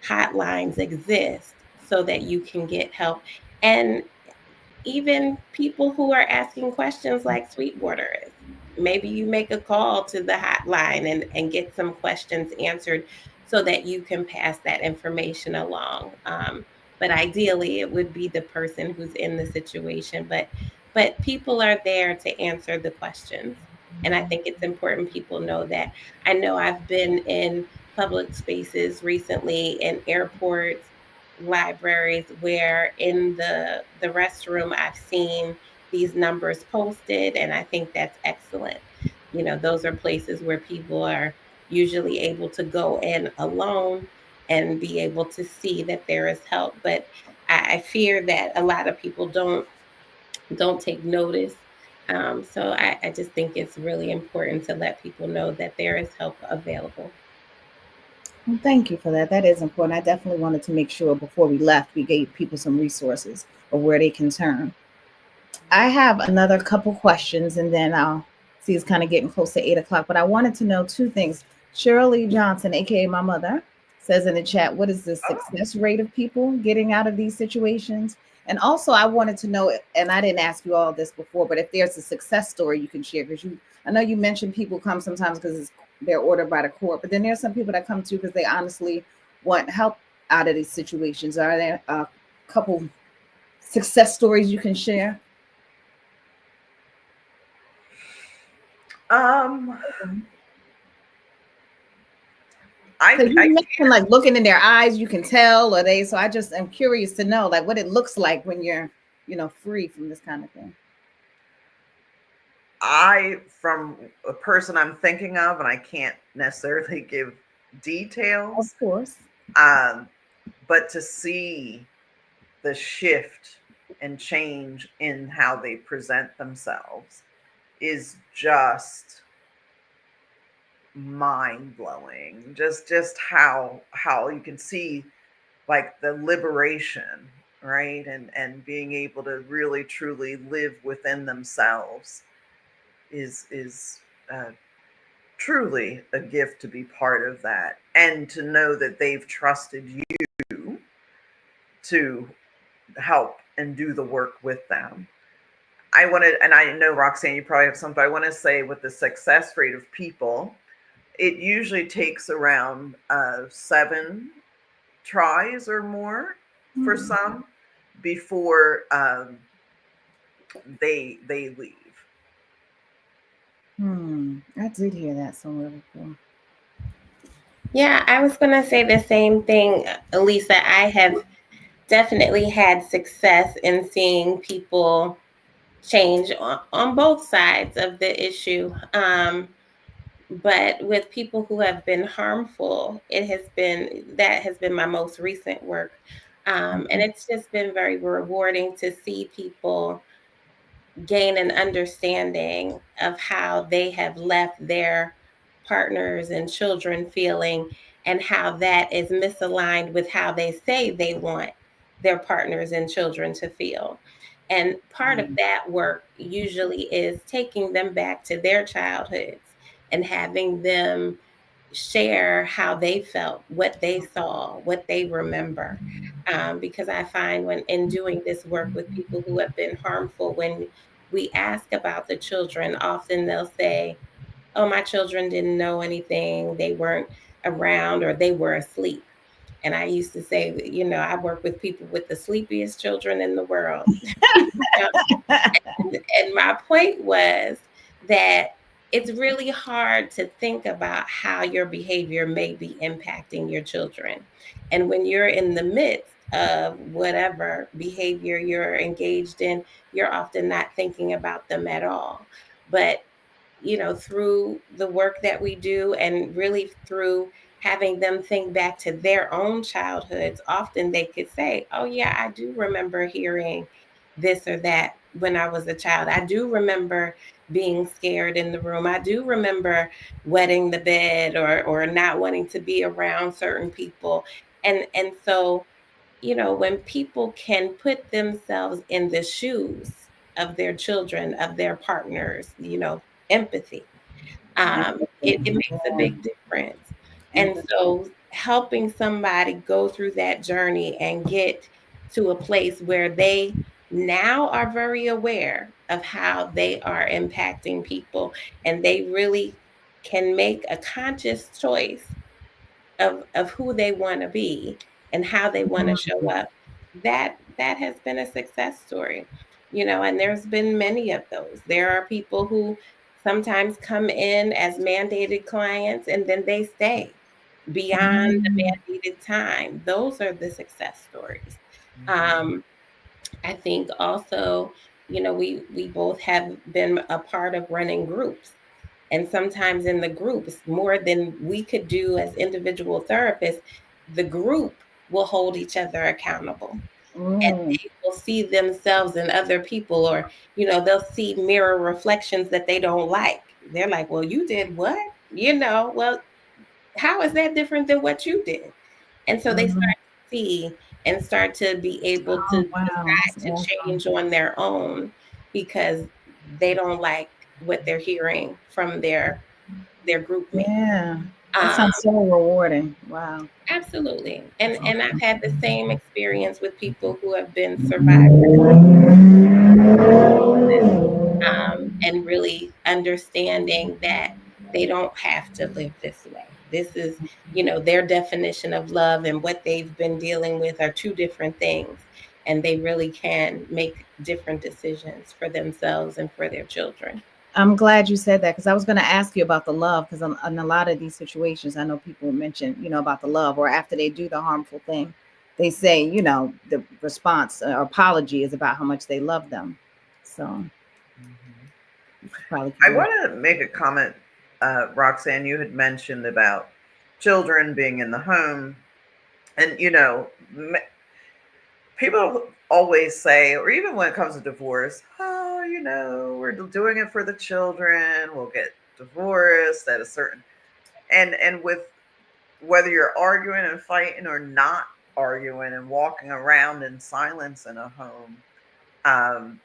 hotlines exist so that you can get help. And even people who are asking questions like Sweetwater is. Maybe you make a call to the hotline and get some questions answered so that you can pass that information along. But ideally, it would be the person who's in the situation. But people are there to answer the questions, and I think it's important people know that. I know I've been in public spaces recently, in airports, libraries, where in the restroom I've seen these numbers posted, and I think that's excellent. You know, those are places where people are usually able to go in alone and be able to see that there is help. But I fear that a lot of people don't take notice. So I just think it's really important to let people know that there is help available. Well, thank you for that. That is important. I definitely wanted to make sure before we left, we gave people some resources of where they can turn. I have another couple questions and then I'll see it's kind of getting close to 8 o'clock. But I wanted to know two things. Shirley Johnson, aka my mother, says in the chat, what is the Oh, success rate of people getting out of these situations? And also I wanted to know, and I didn't ask you all this before, but if there's a success story you can share, because I know you mentioned people come sometimes because they're ordered by the court, but then there's some people that come to because they honestly want help out of these situations. Are there a couple success stories you can share? um, I Because you I mentioned like looking in their eyes, you can tell, or they. So I just am curious to know like what it looks like when you're, free from this kind of thing. from a person I'm thinking of, and I can't necessarily give Of details. course. Um, but to see the shift and change in how they present themselves is just mind blowing. Just how you can see like the liberation, right? And being able to really truly live within themselves is uh, truly a gift to be part of that, and to know that they've trusted you to help and do the work with them. I want to, and I know Roxanne, you probably have something, but I want to say with the success rate of people, it usually takes around 7 tries or more for Hmm. some before they leave. I did hear that somewhere before. Yeah, I was going to say the same thing, Elisa. I have definitely had success in seeing people change on both sides of the issue. But with people who have been harmful, that has been my most recent work. And it's just been very rewarding to see people gain an understanding of how they have left their partners and children feeling, and how that is misaligned with how they say they want their partners and children to feel. And part of Mm. that work usually is taking them back to their childhoods and having them share how they felt, what they saw, what they remember. Because I find when in doing this work with people who have been harmful, when we ask about the children, often they'll say, "Oh, my children didn't know anything. They weren't around, or they were asleep." And I used to say, I work with people with the sleepiest children in the world. And my point was that it's really hard to think about how your behavior may be impacting your children. And when you're in the midst of whatever behavior you're engaged in, you're often not thinking about them at all. But through the work that we do, and really through having them think back to their own childhoods, often they could say, oh, yeah, I do remember hearing this or that when I was a child. I do remember being scared in the room. I do remember wetting the bed, or not wanting to be around certain people. And so, when people can put themselves in the shoes of their children, of their partners, empathy, it Empathy. makes a Yeah. big difference. And Empathy. so helping somebody go through that journey and get to a place where they now are very aware of how they are impacting people, and they really can make a conscious choice of who they want to be and how they want to show up, that has been a success story. And there's been many of those. There are people who sometimes come in as mandated clients, and then they stay beyond Mhm. the mandated time. Those are the success stories. Mhm. um, I think also, we both have been a part of running groups, and sometimes in the groups, more than we could do as individual therapists, the group will hold each other accountable. And Mm. they will see themselves in other people, or, they'll see mirror reflections that they don't like. They're like, well, you did what? Well, how is that different than what you did? And so they start Mhm. to see and start to be able to Oh wow, decide that's to awesome. change on their own, because they don't like what they're hearing from their group mates. Yeah, that Um, sounds so rewarding. Wow, Absolutely. that's And I've awesome. had the same experience with people who have been survivors, and really understanding that they don't have to live this way. This is, their definition of love and what they've been dealing with are two different things. And they really can make different decisions for themselves and for their children. I'm glad you said that because I was going to ask you about the love because in a lot of these situations, I know people mention, about the love, or after they do the harmful thing, they say, the response or apology is about how much they love them. So Mhm. you should probably I communicate. want to make a comment. Roxanne, you had mentioned about children being in the home. And, people always say, or even when it comes to divorce, oh, we're doing it for the children. We'll get divorced at a certain, and with whether you're arguing and fighting or not arguing and walking around in silence in a home, um,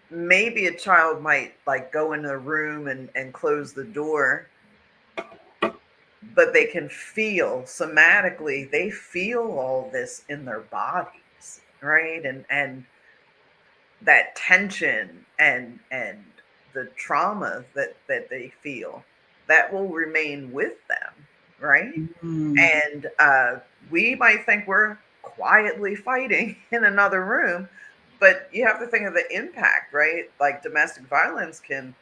maybe a child might like go into the room and close the door, but they can feel somatically, they feel all this in their bodies, right? And that tension and the trauma that they feel, that will remain with them, right? Mm, And we might think we're quietly fighting in another room, but you have to think of the impact, right? Like domestic violence can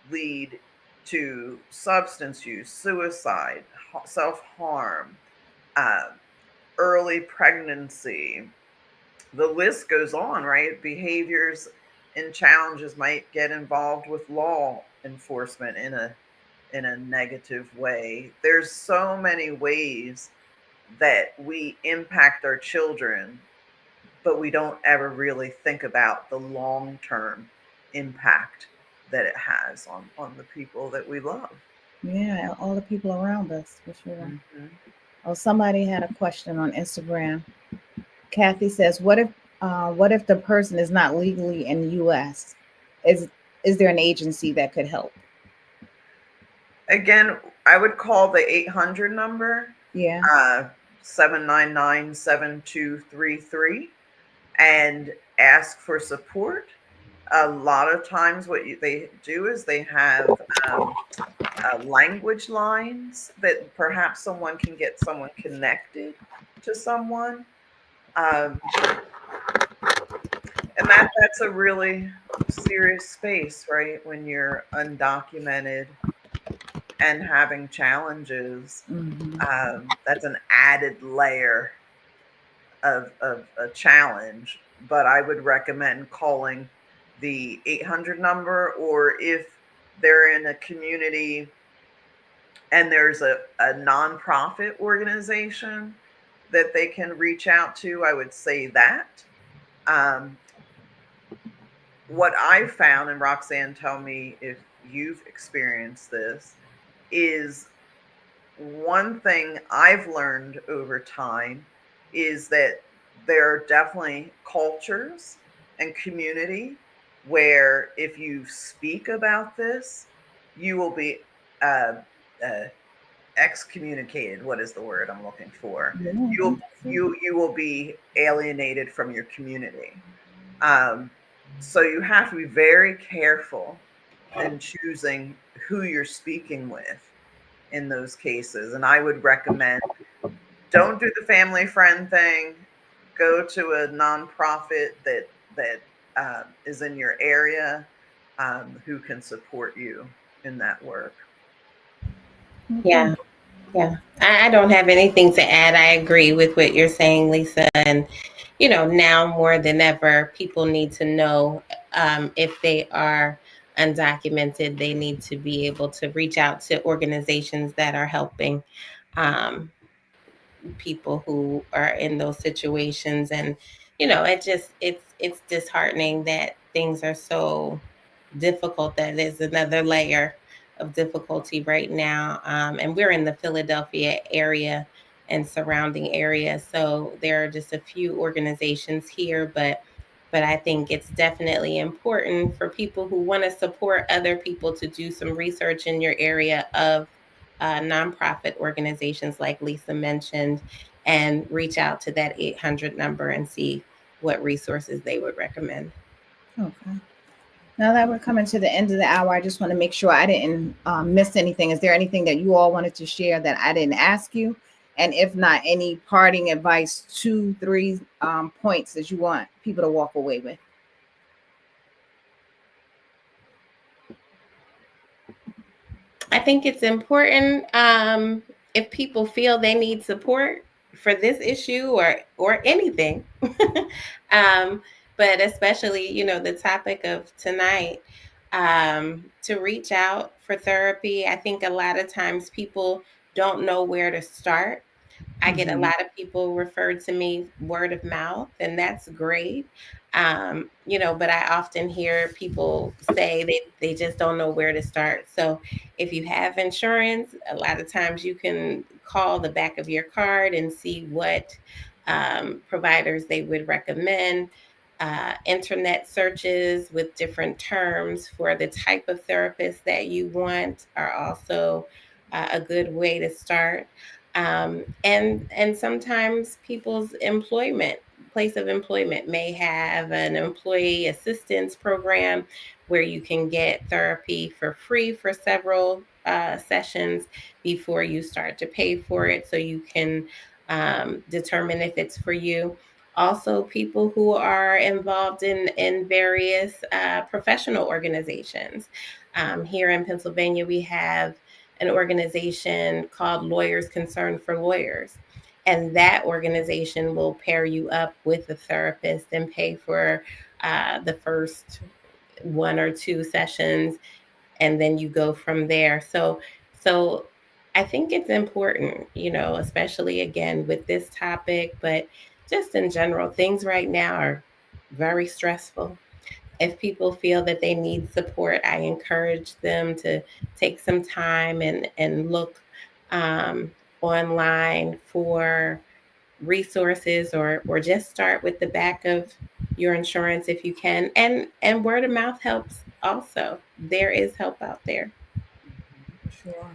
lead to substance use, suicide, self-harm, uh, early pregnancy. The list goes on, right? Behaviors and challenges might get involved with law enforcement in a negative way. There's so many ways that we impact our children, but we don't ever really think about the long-term impact that it has on the people that we love. yeah, all the people around us for sure. Hmm. Oh, somebody had a question on Instagram. Kathy says, what if the person is not legally in the U.S.? Is is there an agency that could help? Again, I would call the 800 number, Yeah. uh, 799-7233, and ask for support. A lot of times, what they do is they have language lines that perhaps someone can get someone connected to someone. Um, and that's a really serious space, right? When you're undocumented and having challenges, Mm-hmm. that's an added layer of a challenge. But I would recommend calling the 800 number, or if they're in a community and there's a nonprofit organization that they can reach out to, I would say that. Um, what I've found, and Roxanne, tell me if you've experienced this, is one thing I've learned over time is that there are definitely cultures and community where if you speak about this, you will be uh, uh, excommunicated. What is the word I'm looking for? Yeah, You'll that's it. you will be alienated from your community. Um, so you have to be very careful in choosing who you're speaking with in those cases. And I would recommend, don't do the family friend thing. Go to a nonprofit that is in your area, who can support you in that work. Okay. Yeah. Yeah, I don't have anything to add. I agree with what you're saying, Lisa. And, now more than ever, people need to know, if they are undocumented, they need to be able to reach out to organizations that are helping um, people who are in those situations. And it's disheartening that things are so difficult. That is another layer of difficulty right now. And we're in the Philadelphia area and surrounding areas, so there are just a few organizations here, but I think it's definitely important for people who want to support other people to do some research in your area of nonprofit organizations like Lisa mentioned, and reach out to that 800 number and see what resources they would recommend. Okay. Now that we're coming to the end of the hour, I just want to make sure I didn't miss anything. Is there anything that you all wanted to share that I didn't ask you? And if not, any parting advice, two, three points that you want people to walk away with? I think it's important, if people feel they need support for this issue or anything, um, but especially the topic of tonight, to reach out for therapy. I think a lot of times people don't know where to start. I get a Mm-hmm. lot of people referred to me word of mouth, and that's great. But I often hear people say they just don't know where to start. So if you have insurance, a lot of times you can call the back of your card and see what providers they would recommend. Internet searches with different terms for the type of therapist that you want are also a good way to start. And sometimes people's employment place of employment may have an employee assistance program where you can get therapy for free for several sessions before you start to pay for it, so you can determine if it's for you. Also, people who are involved in various professional organizations. Here in Pennsylvania, we have an organization called Lawyers Concerned for Lawyers. And that organization will pair you up with a therapist and pay for the first one or two sessions, and then you go from there. So I think it's important, especially again with this topic, but just in general, things right now are very stressful. If people feel that they need support, I encourage them to take some time and look um, online for resources, or just start with the back of your insurance if you can. And word of mouth helps also. There is help out there. Sure.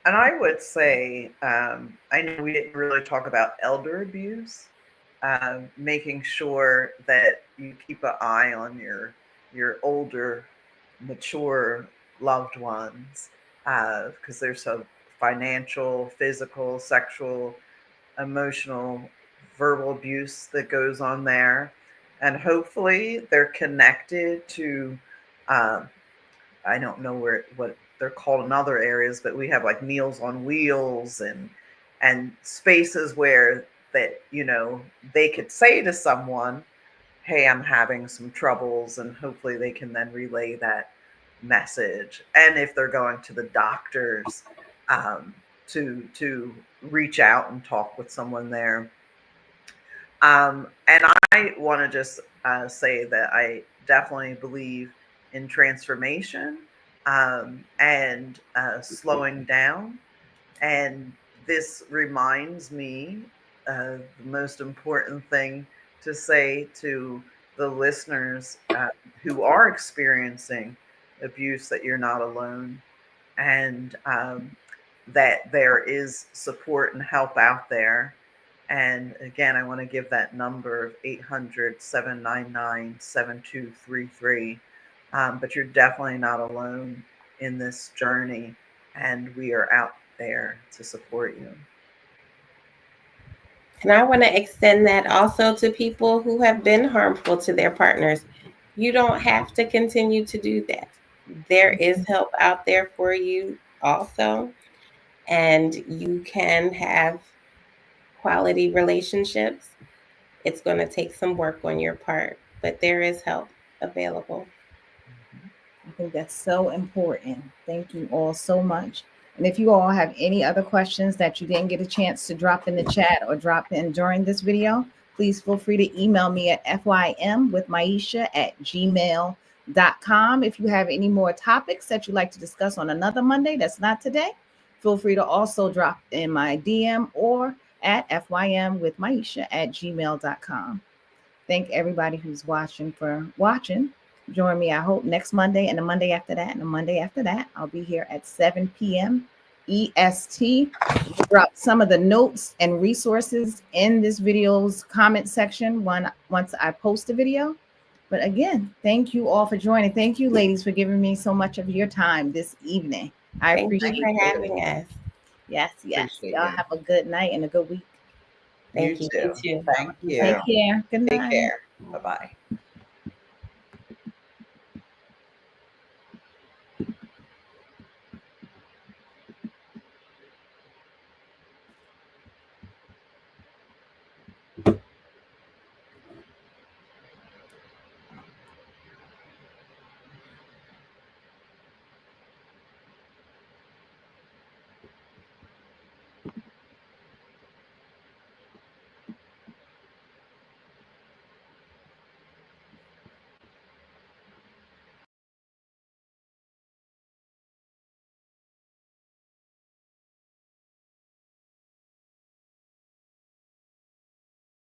And I would say, I know we didn't really talk about elder abuse, making sure that you keep an eye on your older, mature loved ones. because there's a financial, physical, sexual, emotional, verbal abuse that goes on there. And hopefully they're connected to, um, I don't know what they're called in other areas, but we have like Meals on Wheels and spaces where that they could say to someone, "Hey, I'm having some troubles," and hopefully they can then relay that message. And if they're going to the doctors, um, to reach out and talk with someone there. And I want to just say that I definitely believe in transformation, and slowing down. And this reminds me, the most important thing to say to the listeners who are experiencing abuse, that you're not alone, and that there is support and help out there. And again, I want to give that number of 800-799-7233. But you're definitely not alone in this journey, and we are out there to support you. And I want to extend that also to people who have been harmful to their partners. You don't have to continue to do that. There is help out there for you also, and you can have quality relationships. It's going to take some work on your part, but there is help available. I think that's so important. Thank you all so much. And if you all have any other questions that you didn't get a chance to drop in the chat or drop in during this video, please feel free to email me at fymwithmaisha@gmail.com. If you have any more topics that you'd like to discuss on another Monday that's not today, feel free to also drop in my DM or at fymwithmaisha@gmail.com. Thank everybody who's watching for watching. Join me, I hope, next Monday and the Monday after that and the Monday after that. I'll be here at 7 p.m. EST. Drop some of the notes and resources in this video's comment section once I post the video. But again, thank you all for joining. Thank you, ladies, for giving me so much of your time this evening. I Thank you appreciate for it. having us. Yes, yes. Appreciate Y'all you. have a good night and a good week. You Thank you. too. You too. Thank you. Take care. Good Take night. care. Bye bye.